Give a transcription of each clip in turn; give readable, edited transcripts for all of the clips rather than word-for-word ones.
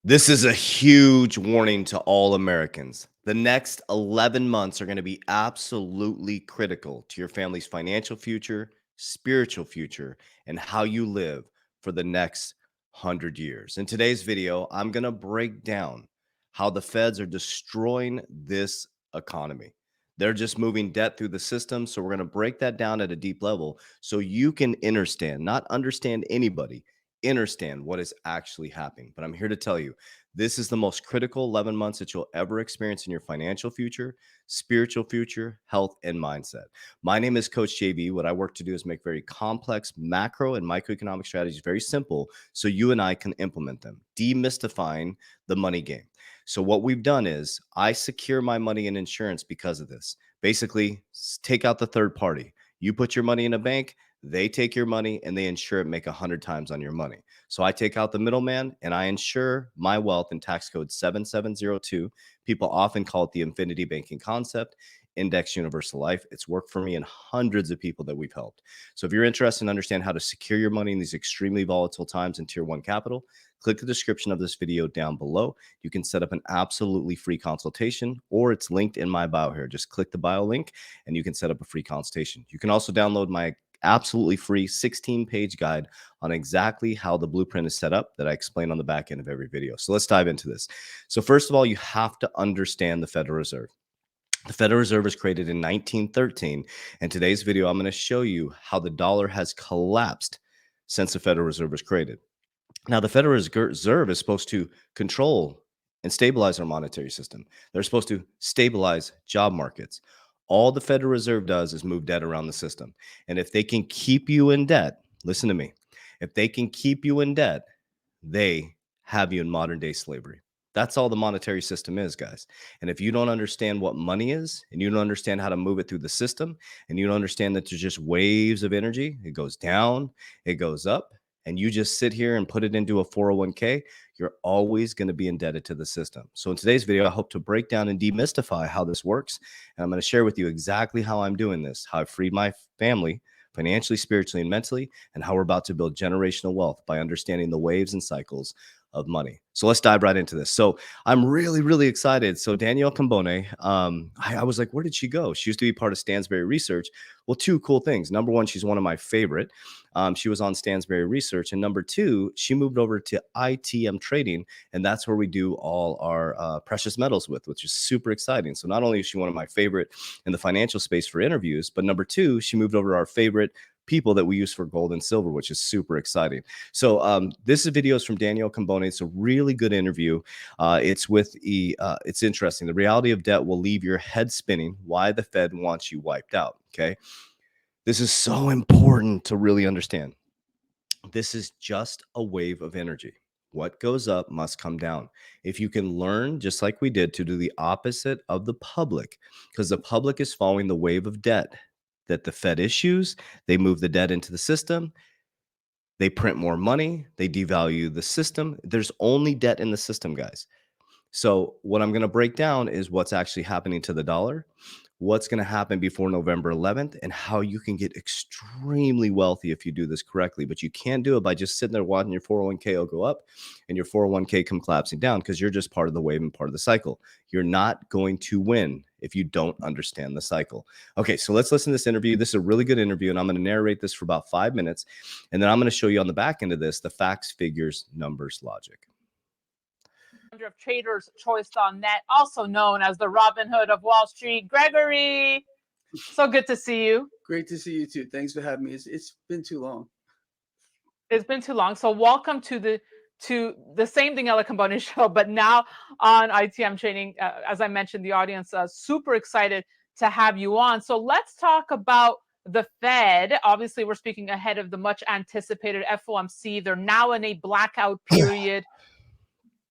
This is a huge warning to all Americans. The next 11 months are going to be absolutely critical to your family's financial future, spiritual future, and how you live for the next 100 years. In today's video, I'm going to break down how the feds are destroying this economy. They're just moving debt through the system. So, we're going to break that down at a deep level so you can understand, not understand anybody, understand what is actually happening. But I'm here to tell you this is the most critical 11 months that you'll ever experience in your financial future, spiritual future, health, and mindset. My name is Coach JB. What I work to do is make very complex macro and microeconomic strategies very simple so you and I can implement them, demystifying the money game. So, what we've done is I secure my money in insurance because of this. Basically, take out the third party. You put your money in a bank, they take your money and they insure it, make 100 times on your money. So I take out the middleman and I insure my wealth in tax code 7702. People often call it the infinity banking concept, index universal life. It's worked for me and hundreds of people that we've helped. So if you're interested in understand how to secure your money in these extremely volatile times in tier one capital, click the description of this video down below. You can set up an absolutely free consultation, or it's linked in my bio here. Just click the bio link and you can set up a free consultation. You can also download my absolutely free 16-page guide on exactly how the blueprint is set up that I explain on the back end of every video. So let's dive into this. So first of all, you have to understand the Federal Reserve. The Federal Reserve was created in 1913. In today's video, I'm going to show you how the dollar has collapsed since the Federal Reserve was created. Now, the Federal Reserve is supposed to control and stabilize our monetary system. They're supposed to stabilize job markets. All the Federal Reserve does is move debt around the system. And if they can keep you in debt, listen to me, if they can keep you in debt, they have you in modern day slavery. That's all the monetary system is, guys. And if you don't understand what money is, and you don't understand how to move it through the system, and you don't understand that there's just waves of energy, it goes down, it goes up, and you just sit here and put it into a 401k, you're always going to be indebted to the system. So in today's video, I hope to break down and demystify how this works. And I'm going to share with you exactly how I'm doing this, how I freed my family financially, spiritually, and mentally, and how we're about to build generational wealth by understanding the waves and cycles of money. So let's dive right into this. So I'm really, really excited. So Danielle Cambone, I was like, where did she go? She used to be part of Stansberry Research. Well, two cool things. Number one, she's one of my favorite. She was on Stansberry Research. And number two, she moved over to ITM Trading. And that's where we do all our precious metals with, which is super exciting. So not only is she one of my favorite in the financial space for interviews, but number two, she moved over to our favorite people that we use for gold and silver, which is super exciting. So this video is from Danielle Cambone. It's a really good interview. It's interesting. The reality of debt will leave your head spinning. Why the Fed wants you wiped out. Okay. This is so important to really understand. This is just a wave of energy. What goes up must come down. If you can learn, just like we did, to do the opposite of the public, because the public is following the wave of debt that the Fed issues, they move the debt into the system, they print more money, they devalue the system. There's only debt in the system, guys. So what I'm going to break down is what's actually happening to the dollar, what's going to happen before November 11th, and how you can get extremely wealthy if you do this correctly. But you can't do it by just sitting there watching your 401k will go up and your 401k come collapsing down, because you're just part of the wave and part of the cycle. You're not going to win if you don't understand the cycle. Okay, so let's listen to this interview. This is a really good interview, and I'm going to narrate this for about 5 minutes. And then I'm going to show you on the back end of this the facts, figures, numbers, logic. Of Traders Choice.net, also known as the Robin Hood of Wall Street. Gregory, so good to see you. Great to see you too. Thanks for having me. It's been too long. It's been too long. So welcome to the same Danielle Cambone show, but now on ITM Trading. As I mentioned, the audience super excited to have you on. So let's talk about the Fed. Obviously, we're speaking ahead of the much anticipated FOMC. They're now in a blackout period.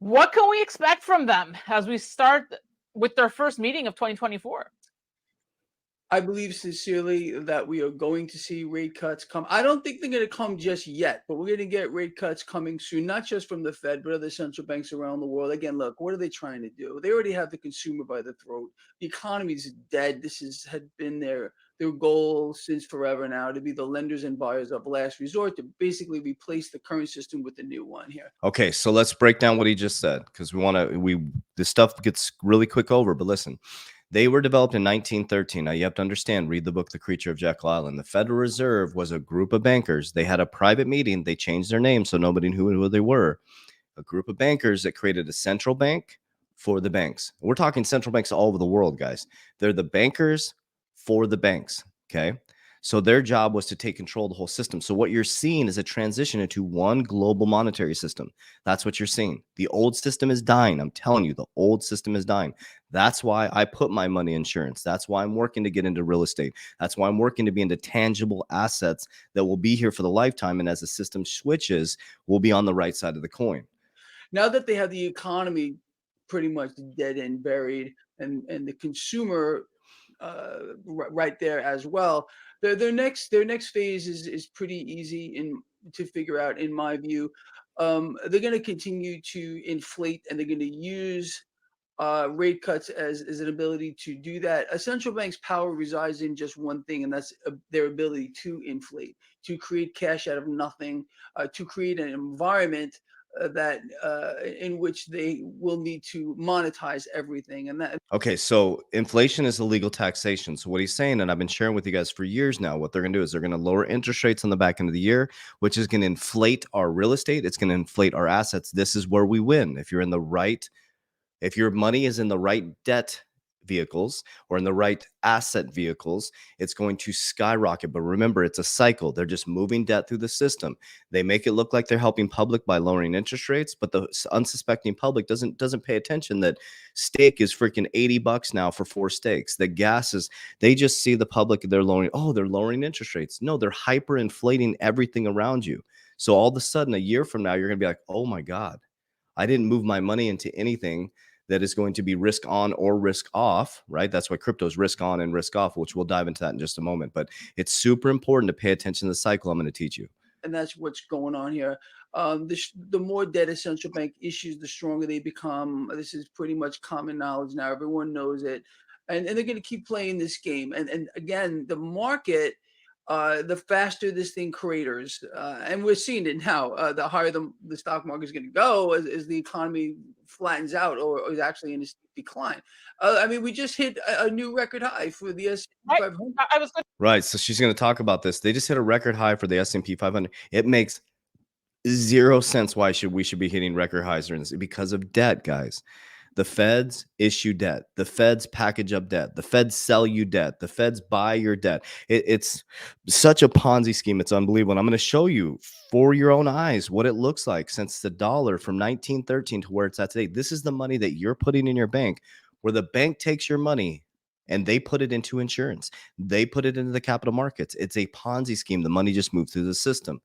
What can we expect from them as we start with their first meeting of 2024? I believe sincerely that we are going to see rate cuts come. I don't think they're going to come just yet, but we're going to get rate cuts coming soon, not just from the Fed, but other central banks around the world. Again, look, what are they trying to do? They already have the consumer by the throat. The economy is dead. Had been there their goal since forever now to be the lenders and buyers of last resort, to basically replace the current system with the new one here. Okay, so let's break down what he just said, because this stuff gets really quick over. But listen, they were developed in 1913. Now you have to understand, read the book The Creature of Jekyll Island. The Federal Reserve was a group of bankers. They had a private meeting. They changed their name so nobody knew who they were. A group of bankers that created a central bank for the banks. We're talking central banks all over the world, guys. They're the bankers for the banks. Okay. So their job was to take control of the whole system. So what you're seeing is a transition into one global monetary system. That's what you're seeing. The old system is dying. I'm telling you, the old system is dying. That's why I put my money in insurance. That's why I'm working to get into real estate. That's why I'm working to be into tangible assets that will be here for the lifetime. And as the system switches, we'll be on the right side of the coin. Now that they have the economy pretty much dead and buried, and the consumer right there as well, their next phase is pretty easy to figure out, in my view. They're going to continue to inflate, and they're going to use rate cuts as an ability to do that. A central bank's power resides in just one thing, and that's their ability to inflate, to create cash out of nothing, to create an environment that in which they will need to monetize everything. And that Okay, so inflation is illegal taxation. So what he's saying, and I've been sharing with you guys for years now, what they're going to do is they're going to lower interest rates on the back end of the year, which is going to inflate our real estate. It's going to inflate our assets. This is where we win. If your money is in the right debt vehicles or in the right asset vehicles, it's going to skyrocket. But remember, it's a cycle. They're just moving debt through the system. They make it look like they're helping public by lowering interest rates, but the unsuspecting public doesn't pay attention that steak is freaking $80 now for 4 steaks. The gas is, they just see the public, they're lowering interest rates. No, they're hyperinflating everything around you. So all of a sudden, a year from now, you're going to be like, oh my God, I didn't move my money into anything that is going to be risk on or risk off, right? That's why crypto is risk on and risk off, which we'll dive into that in just a moment. But it's super important to pay attention to the cycle I'm going to teach you. And that's what's going on here. The more debt a central bank issues, the stronger they become. This is pretty much common knowledge now. Everyone knows it. And they're going to keep playing this game. And again, the market, the faster this thing craters, and we're seeing it now, the higher the stock market is going to go as the economy flattens out or is actually in a steep decline. I mean, we just hit a new record high for the S&P 500. I was Right. So she's going to talk about this. They just hit a record high for the S&P 500. It makes zero sense why we should be hitting record highs during this, because of debt, guys. The feds issue debt. The feds package up debt. The feds sell you debt. The feds buy your debt. It's such a Ponzi scheme. It's unbelievable. And I'm going to show you for your own eyes what it looks like since the dollar from 1913 to where it's at today. This is the money that you're putting in your bank, where the bank takes your money and they put it into insurance. They put it into the capital markets. It's a Ponzi scheme. The money just moved through the system.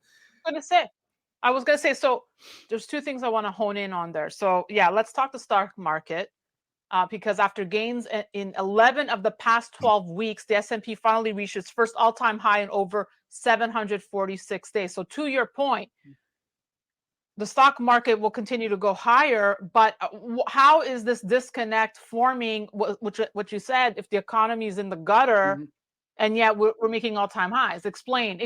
I was gonna say, so there's 2 things I want to hone in on there. So yeah, let's talk the stock market, because after gains in 11 of the past 12 weeks, the S&P finally reached its first all-time high in over 746 days. So to your point, the stock market will continue to go higher, but how is this disconnect forming? What you said, if the economy is in the gutter, Mhm. and yet we're making all-time highs. Explain.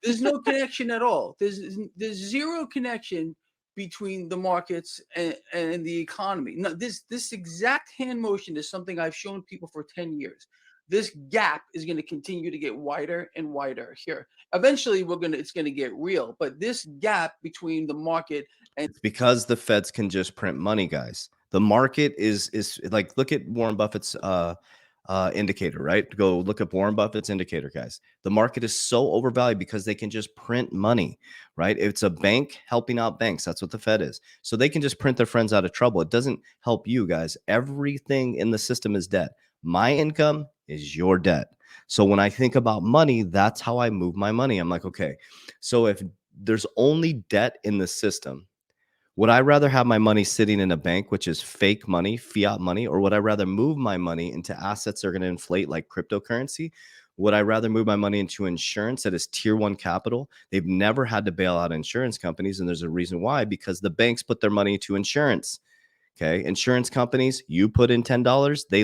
There's no connection at all. There's zero connection between the markets and the economy. No, this exact hand motion is something I've shown people for 10 years. This gap is going to continue to get wider and wider here. Eventually, it's going to get real. But this gap between the market and It's because the feds can just print money, guys. The market is like, look at Warren Buffett's indicator, right? Go look up Warren Buffett's indicator, guys. The market is so overvalued because they can just print money, right? It's a bank helping out banks. That's what the Fed is. So they can just print their friends out of trouble. It doesn't help you, guys. Everything in the system is debt. My income is your debt. So when I think about money, that's how I move my money. I'm like, okay, so if there's only debt in the system, would I rather have my money sitting in a bank, which is fake money, fiat money, or would I rather move my money into assets that are going to inflate like cryptocurrency? Would I rather move my money into insurance that is tier 1 capital? They've never had to bail out insurance companies, and there's a reason why, because the banks put their money into insurance. Okay. Insurance companies, you put in $10, they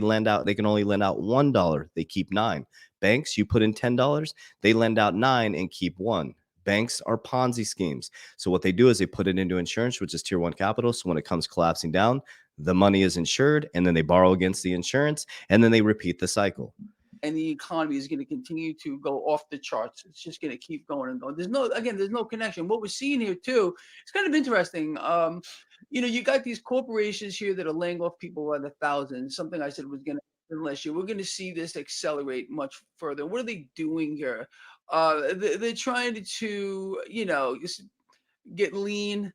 can only lend out $1. They keep 9. Banks, you put in $10, they lend out 9 and keep 1. Banks are Ponzi schemes. So what they do is they put it into insurance, which is tier 1 capital. So when it comes collapsing down, the money is insured, and then they borrow against the insurance, and then they repeat the cycle. And the economy is going to continue to go off the charts. It's just going to keep going and going. There's no connection. What we're seeing here too, it's kind of interesting. You got these corporations here that are laying off people by the thousands. Something I said was going to happen last year. We're going to see this accelerate much further. What are they doing here? They're trying to, just get lean,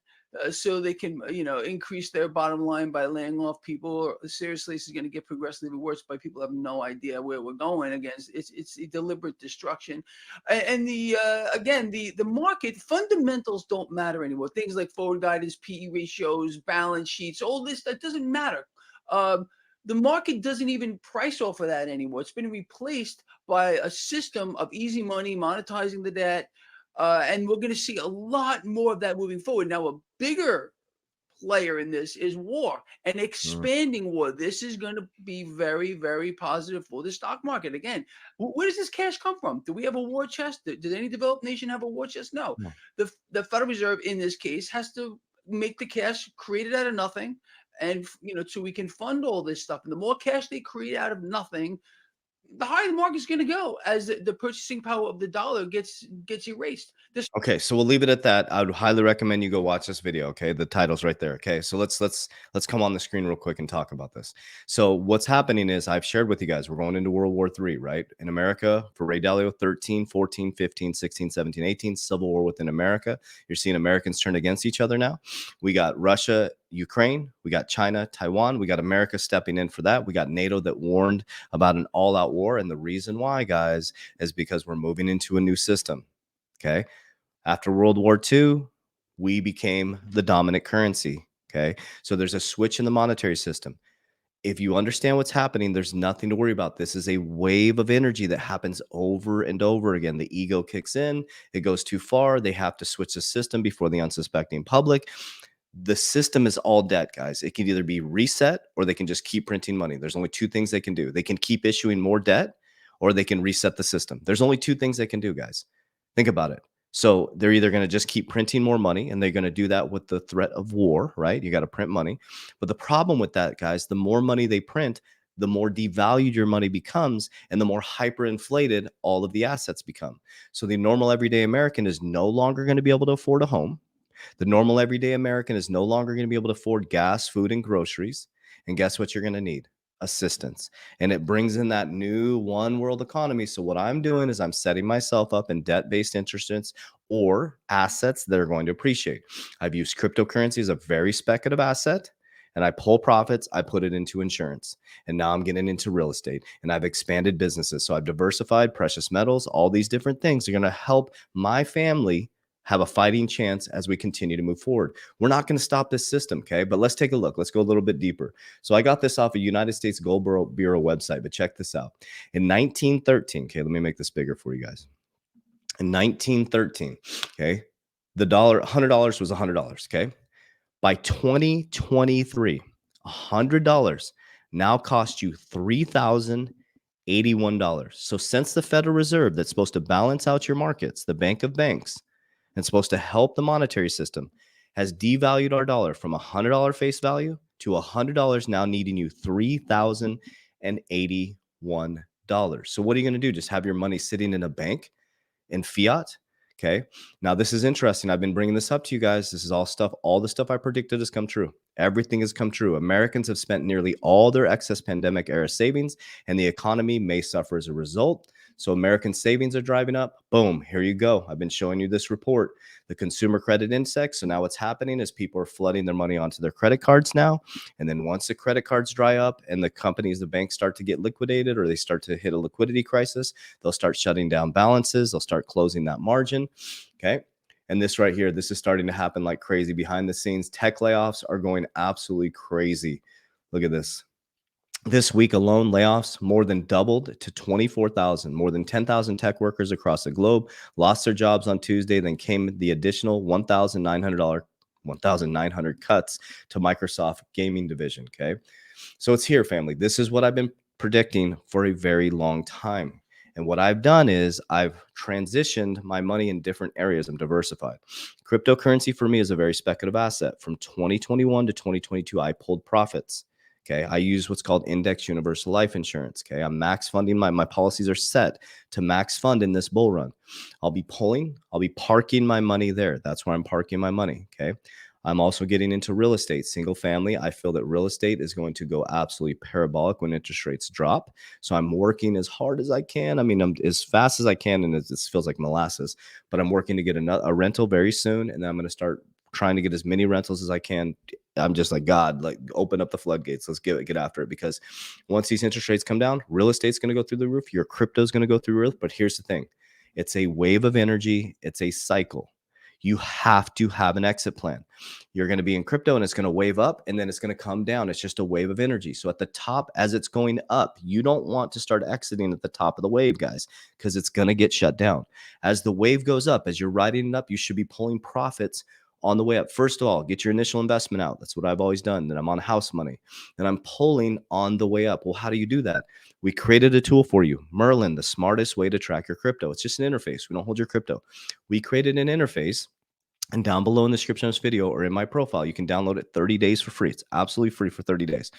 so they can, increase their bottom line by laying off people. Seriously, this is going to get progressively worse by people have no idea where we're going. Again, it's a deliberate destruction. And the market fundamentals don't matter anymore. Things like forward guidance, PE ratios, balance sheets, all this, that doesn't matter. The market doesn't even price off of that anymore. It's been replaced by a system of easy money, monetizing the debt. And we're going to see a lot more of that moving forward. Now, a bigger player in this is war, an expanding war. This is going to be very, very positive for the stock market. Again, where does this cash come from? Do we have a war chest? Does any developed nation have a war chest? No. The Federal Reserve in this case has to make the cash created out of nothing. And, so we can fund all this stuff. And the more cash they create out of nothing, the higher the market's going to go as the purchasing power of the dollar gets erased. Okay, so we'll leave it at that. I would highly recommend you go watch this video. Okay, the title's right there. Okay, so let's come on the screen real quick and talk about this. So what's happening is I've shared with you guys, we're going into World War III, right? In America, for Ray Dalio, 13, 14, 15, 16, 17, 18, civil war within America. You're seeing Americans turn against each other now. We got Russia, Ukraine, we got China, Taiwan, we got America stepping in for that. We got NATO that warned about an all-out war. And the reason why, guys, is because we're moving into a new system. Okay. After World War II, we became the dominant currency. Okay. So there's a switch in the monetary system. If you understand what's happening, there's nothing to worry about. This is a wave of energy that happens over and over again. The ego kicks in, it goes too far. They have to switch the system before the unsuspecting public. The system is all debt, guys. It can either be reset or they can just keep printing money. There's only 2 things they can do. They can keep issuing more debt or they can reset the system. There's only 2 things they can do, guys. Think about it. So they're either going to just keep printing more money, and they're going to do that with the threat of war, right? You got to print money. But the problem with that, guys, the more money they print, the more devalued your money becomes, and the more hyperinflated all of the assets become. So the normal everyday American is no longer going to be able to afford a home. The normal everyday American is no longer going to be able to afford gas, food, and groceries. And guess what you're going to need? Assistance. And it brings in that new one world economy. So what I'm doing is I'm setting myself up in debt-based instruments or assets that are going to appreciate. I've used cryptocurrency as a very speculative asset, and I pull profits, I put it into insurance. And now I'm getting into real estate, and I've expanded businesses. So I've diversified precious metals. All these different things are going to help my family have a fighting chance as we continue to move forward. We're not going to stop this system, okay? But let's take a look. Let's go a little bit deeper. So I got this off a United States Gold Bureau website, but check this out. In 1913, okay, let me make this bigger for you guys. In 1913, okay, the $100 was $100, okay? By 2023, $100 now costs you $3,081. So since the Federal Reserve, that's supposed to balance out your markets, the Bank of Banks, and supposed to help the monetary system, has devalued our dollar from $100 face value to $100 now needing you $3,081. So what are you going to do? Just have your money sitting in a bank in fiat? Okay. Now this is interesting. I've been bringing this up to you guys. This is all the stuff I predicted has come true. Everything has come true. Americans have spent nearly all their excess pandemic era savings, and the economy may suffer as a result. So American savings are driving up. Boom, here you go. I've been showing you this report, the Consumer Credit Index. So now what's happening is people are flooding their money onto their credit cards now. And then once the credit cards dry up and the banks start to get liquidated, or they start to hit a liquidity crisis, they'll start shutting down balances. They'll start closing that margin. Okay. And this right here, this is starting to happen like crazy behind the scenes. Tech layoffs are going absolutely crazy. Look at this. This week alone, layoffs more than doubled to 24,000. More than 10,000 tech workers across the globe lost their jobs on Tuesday. Then came the additional $1,900 1,900 cuts to Microsoft gaming division. Okay. So it's here, family. This is what I've been predicting for a very long time. And what I've done is I've transitioned my money in different areas. I'm diversified. Cryptocurrency for me is a very speculative asset. From 2021 to 2022, I pulled profits. Okay. I use what's called index universal life insurance. Okay. I'm max funding. My policies are set to max fund in this bull run. I'll be parking my money there. That's where I'm parking my money. Okay. I'm also getting into real estate, single family. I feel that real estate is going to go absolutely parabolic when interest rates drop. So I'm working as hard as I can. I mean, I'm as fast as I can, and this feels like molasses, but I'm working to get a rental very soon. And then I'm going to start trying to get as many rentals as I can. I'm just like, God, like open up the floodgates. Let's get after it, because once these interest rates come down, real estate's going to go through the roof. Your crypto is going to go through the roof. But here's the thing. It's a wave of energy. It's a cycle. You have to have an exit plan. You're going to be in crypto and it's going to wave up and then it's going to come down. It's just a wave of energy. So at the top, as it's going up, you don't want to start exiting at the top of the wave, guys, because it's going to get shut down. As the wave goes up, as you're riding it up, you should be pulling profits on the way up. First of all, get your initial investment out. That's what I've always done. Then I'm on house money. Then I'm pulling on the way up. Well, how do you do that? We created a tool for you, Merlin, the smartest way to track your crypto. It's just an interface. We don't hold your crypto. We created an interface, and down below in the description of this video or in my profile, you can download it 30 days for free. It's absolutely free for 30 days.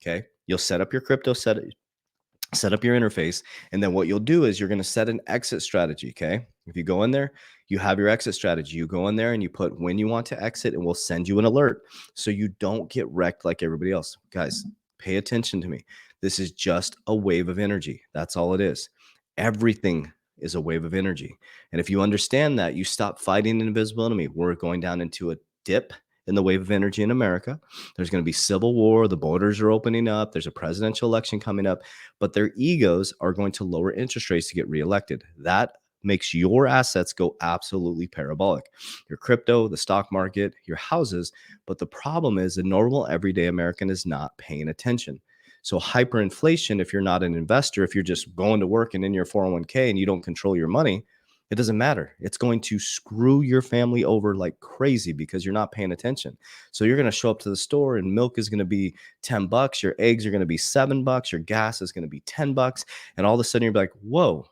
Okay. You'll set up your crypto, set up your interface. And then what you'll do is you're going to set an exit strategy. Okay. If you go in there, you have your exit strategy. You go in there and you put when you want to exit, and we'll send you an alert so you don't get wrecked like everybody else. Guys, pay attention to me. This is just a wave of energy. That's all it is. Everything is a wave of energy. And if you understand that, you stop fighting an invisible enemy. We're going down into a dip in the wave of energy in America. There's going to be civil war. The borders are opening up. There's a presidential election coming up, but their egos are going to lower interest rates to get reelected. That makes your assets go absolutely parabolic. Your crypto, the stock market, your houses. But the problem is the normal everyday American is not paying attention. So hyperinflation, if you're not an investor, if you're just going to work and in your 401k and you don't control your money, it doesn't matter. It's going to screw your family over like crazy because you're not paying attention. So you're going to show up to the store and milk is going to be $10. Your eggs are going to be $7. Your gas is going to be $10. And all of a sudden you're like, whoa,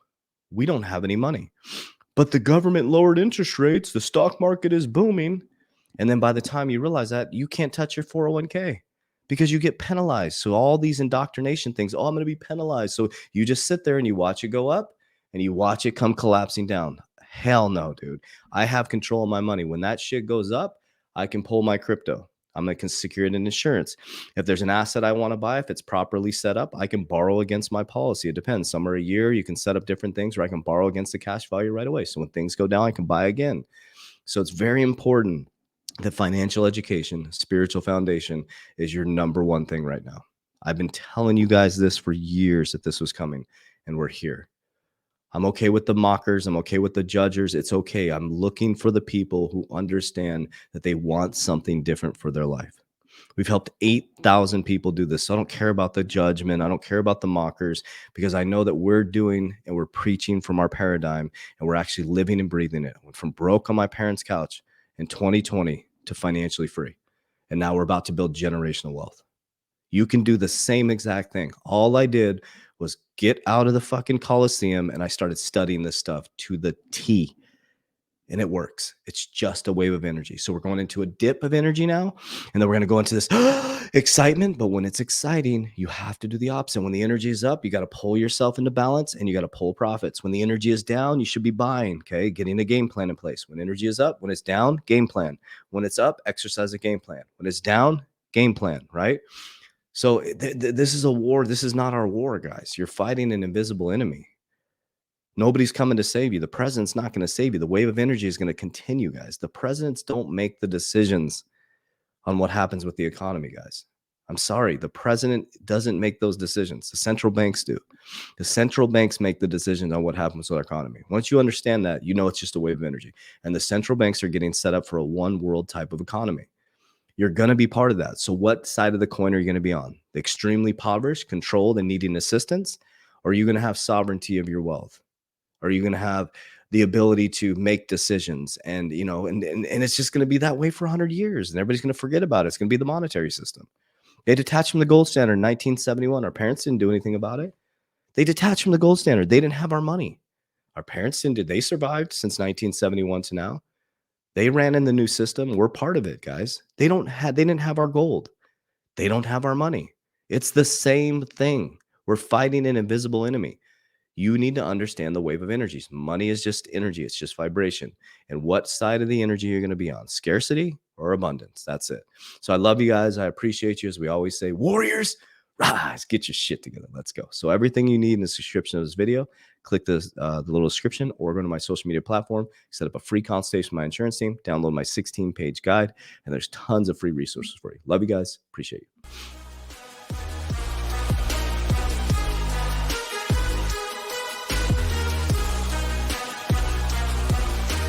we don't have any money. But the government lowered interest rates. The stock market is booming. And then by the time you realize that, you can't touch your 401k. Because you get penalized. So all these indoctrination things, oh, I'm going to be penalized. So you just sit there and you watch it go up and you watch it come collapsing down. Hell no, dude. I have control of my money. When that shit goes up, I can pull my crypto. I'm going to secure it in insurance. If there's an asset I want to buy, if it's properly set up, I can borrow against my policy. It depends. Some are a year. You can set up different things where I can borrow against the cash value right away. So when things go down, I can buy again. So it's very important that financial education, spiritual foundation is your number one thing right now. I've been telling you guys this for years that this was coming, and we're here. I'm okay with the mockers. I'm okay with the judgers. It's okay. I'm looking for the people who understand that they want something different for their life. We've helped 8,000 people do this. So I don't care about the judgment. I don't care about the mockers, because I know that we're doing and we're preaching from our paradigm, and we're actually living and breathing it. I went from broke on my parents' couch in 2020 to financially free. And now we're about to build generational wealth. You can do the same exact thing. All I did was get out of the fucking Coliseum and I started studying this stuff to the T. And it works. It's just a wave of energy. So we're going into a dip of energy now. And then we're going to go into this excitement. But when it's exciting, you have to do the opposite. When the energy is up, you got to pull yourself into balance and you got to pull profits. When the energy is down, you should be buying, okay? Getting a game plan in place. When energy is up, when it's down, game plan. When it's up, exercise a game plan. When it's down, game plan, right? So this is a war. This is not our war, guys. You're fighting an invisible enemy. Nobody's coming to save you. The president's not going to save you. The wave of energy is going to continue, guys. The presidents don't make the decisions on what happens with the economy, guys. I'm sorry. The president doesn't make those decisions. The central banks do. The central banks make the decisions on what happens with our economy. Once you understand that, you know it's just a wave of energy. And the central banks are getting set up for a one world type of economy. You're going to be part of that. So what side of the coin are you going to be on? The extremely impoverished, controlled, and needing assistance? Or are you going to have sovereignty of your wealth? Are you going to have the ability to make decisions. And, you know, and it's just going to be that way for 100 years. And everybody's going to forget about it. It's going to be the monetary system. They detached from the gold standard in 1971. Our parents didn't do anything about it. They detached from the gold standard. They didn't have our money. Our parents didn't. They survived since 1971 to now. They ran in the new system. We're part of it, guys. They didn't have our gold. They don't have our money. It's the same thing. We're fighting an invisible enemy. You need to understand the wave of energies. Money is just energy. It's just vibration. And what side of the energy you're going to be on, scarcity or abundance. That's it. So I love you guys. I appreciate you. As we always say, warriors, rise, get your shit together. Let's go. So everything you need in the description of this video, click the little description or go to my social media platform, set up a free consultation with my insurance team, download my 16-page guide, and there's tons of free resources for you. Love you guys. Appreciate you.